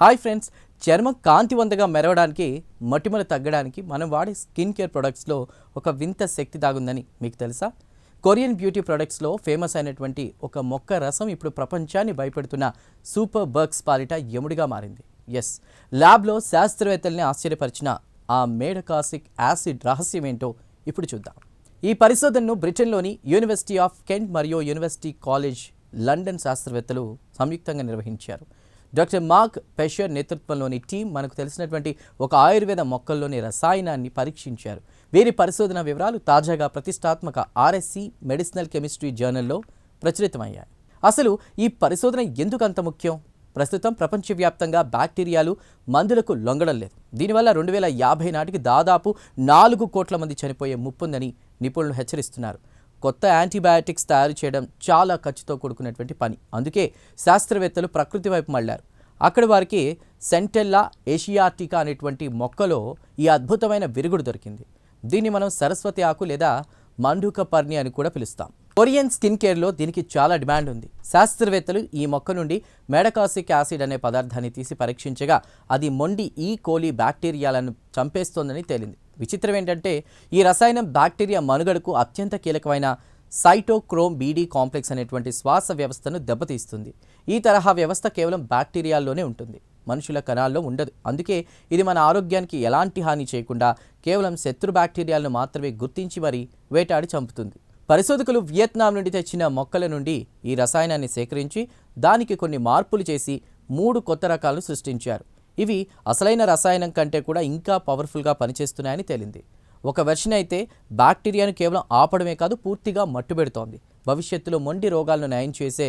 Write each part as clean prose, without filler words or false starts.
Hi friends, చర్మం కాంతివంతంగా మెరవడానికి, మొటిమలు తగ్గడానికి మనం వాడే స్కిన్ కేర్ ప్రొడక్ట్స్లో ఒక వింత శక్తి దాగుందని మీకు తెలుసా? కొరియన్ బ్యూటీ ప్రొడక్ట్స్లో ఫేమస్ అయినటువంటి ఒక మొక్క రసం ఇప్పుడు ప్రపంచాన్ని భయపెడుతున్న సూపర్ బర్గ్స్ పాలిట యముడిగా మారింది. ఎస్, ల్యాబ్లో శాస్త్రవేత్తల్ని ఆశ్చర్యపరిచిన ఆ మేడకాసిక్ యాసిడ్ రహస్యం ఏంటో ఇప్పుడు చూద్దాం. ఈ పరిశోధనను బ్రిటన్లోని యూనివర్సిటీ ఆఫ్ కెంట్ మరియు యూనివర్సిటీ కాలేజ్ లండన్ శాస్త్రవేత్తలు సంయుక్తంగా నిర్వహించారు. డాక్టర్ మార్క్ పెషర్ నేతృత్వంలోని టీం మనకు తెలిసినటువంటి ఒక ఆయుర్వేద మొక్కల్లోని రసాయనాన్ని పరీక్షించారు. వీరి పరిశోధన వివరాలు తాజాగా ప్రతిష్టాత్మక RSC మెడిసినల్ కెమిస్ట్రీ జర్నల్లో ప్రచురితమయ్యాయి. అసలు ఈ పరిశోధన ఎందుకు అంత ముఖ్యం? ప్రస్తుతం ప్రపంచవ్యాప్తంగా బ్యాక్టీరియాలు మందులకు లొంగడం లేదు. దీనివల్ల 2050 నాటికి దాదాపు 4 కోట్ల మంది చనిపోయే ముప్పుందని నిపుణులు హెచ్చరిస్తున్నారు. కొత్త యాంటీబయాటిక్స్ తయారు చేయడం చాలా ఖర్చుతో కూడుకున్నటువంటి పని. అందుకే శాస్త్రవేత్తలు ప్రకృతి వైపు మళ్లారు. అక్కడ వారికి సెంటెల్లా ఏషియాటికా అనేటువంటి మొక్కలో ఈ అద్భుతమైన విరుగుడు దొరికింది. దీన్ని మనం సరస్వతి ఆకు లేదా మండుక పర్ణి అని కూడా పిలుస్తాం. కొరియన్ స్కిన్ కేర్లో దీనికి చాలా డిమాండ్ ఉంది. శాస్త్రవేత్తలు ఈ మొక్క నుండి మేడకాసిక్ యాసిడ్ అనే పదార్థాన్ని తీసి పరీక్షించగా అది మొండి ఈ కోలి బ్యాక్టీరియాలను చంపేస్తోందని తేలింది. విచిత్రం ఏంటంటే ఈ రసాయనం బ్యాక్టీరియా మనుగడకు అత్యంత కీలకమైన సైటోక్రోమ్ BD కాంప్లెక్స్ అనేటువంటి శ్వాస వ్యవస్థను దెబ్బతీస్తుంది. ఈ తరహా వ్యవస్థ కేవలం బ్యాక్టీరియాల్లోనే ఉంటుంది, మనుషుల కణాల్లో ఉండదు. అందుకే ఇది మన ఆరోగ్యానికి ఎలాంటి హాని చేయకుండా కేవలం శత్రు బ్యాక్టీరియాలను మాత్రమే గుర్తించి మరీ వేటాడి చంపుతుంది. పరిశోధకులు వియత్నాం నుండి తెచ్చిన మొక్కల నుండి ఈ రసాయనాన్ని సేకరించి దానికి కొన్ని మార్పులు చేసి 3 కొత్త రకాలను సృష్టించారు. ఇవి అసలైన రసాయనం కంటే కూడా ఇంకా పవర్ఫుల్గా పనిచేస్తున్నాయని తేలింది. ఒక వెర్షన్ అయితే బ్యాక్టీరియాను కేవలం ఆపడమే కాదు, పూర్తిగా మట్టుబెడుతోంది. భవిష్యత్తులో మొండి రోగాలను నయం చేసే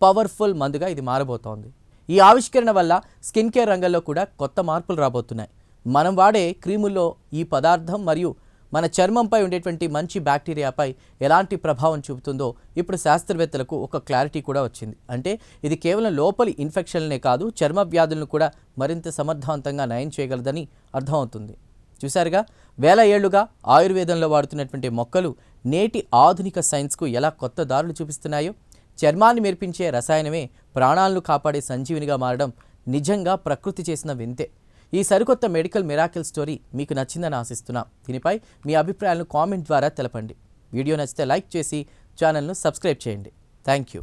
పవర్ఫుల్ మందుగా ఇది మారబోతోంది. ఈ ఆవిష్కరణ వల్ల స్కిన్ కేర్ రంగంలో కూడా కొత్త మార్పులు రాబోతున్నాయి. మనం వాడే క్రీముల్లో ఈ పదార్థం మరియు మన చర్మంపై ఉండేటువంటి మంచి బ్యాక్టీరియాపై ఎలాంటి ప్రభావం చూపుతుందో ఇప్పుడు శాస్త్రవేత్తలకు ఒక క్లారిటీ కూడా వచ్చింది. అంటే ఇది కేవలం లోపలి ఇన్ఫెక్షన్లనే కాదు, చర్మ వ్యాధులను కూడా మరింత సమర్థవంతంగా నయం చేయగలదని అర్థమవుతుంది. చూశారుగా, వేల ఏళ్లుగా ఆయుర్వేదంలో వాడుతున్నటువంటి మొక్కలు నేటి ఆధునిక సైన్స్కు ఎలా కొత్త దారులు చూపిస్తున్నాయో. చర్మాన్ని మెరిపించే రసాయనమే ప్రాణాలను కాపాడే సంజీవినిగా మారడం నిజంగా ప్రకృతి చేసిన వింతే. ఈ సరికొత్త మెడికల్ మిరాకిల్ స్టోరీ మీకు నచ్చిందని ఆశిస్తున్నాం. దీనిపై మీ అభిప్రాయాలను కామెంట్ ద్వారా తెలపండి. వీడియో నచ్చితే లైక్ చేసి ఛానల్ను సబ్స్క్రైబ్ చేయండి. Thank you.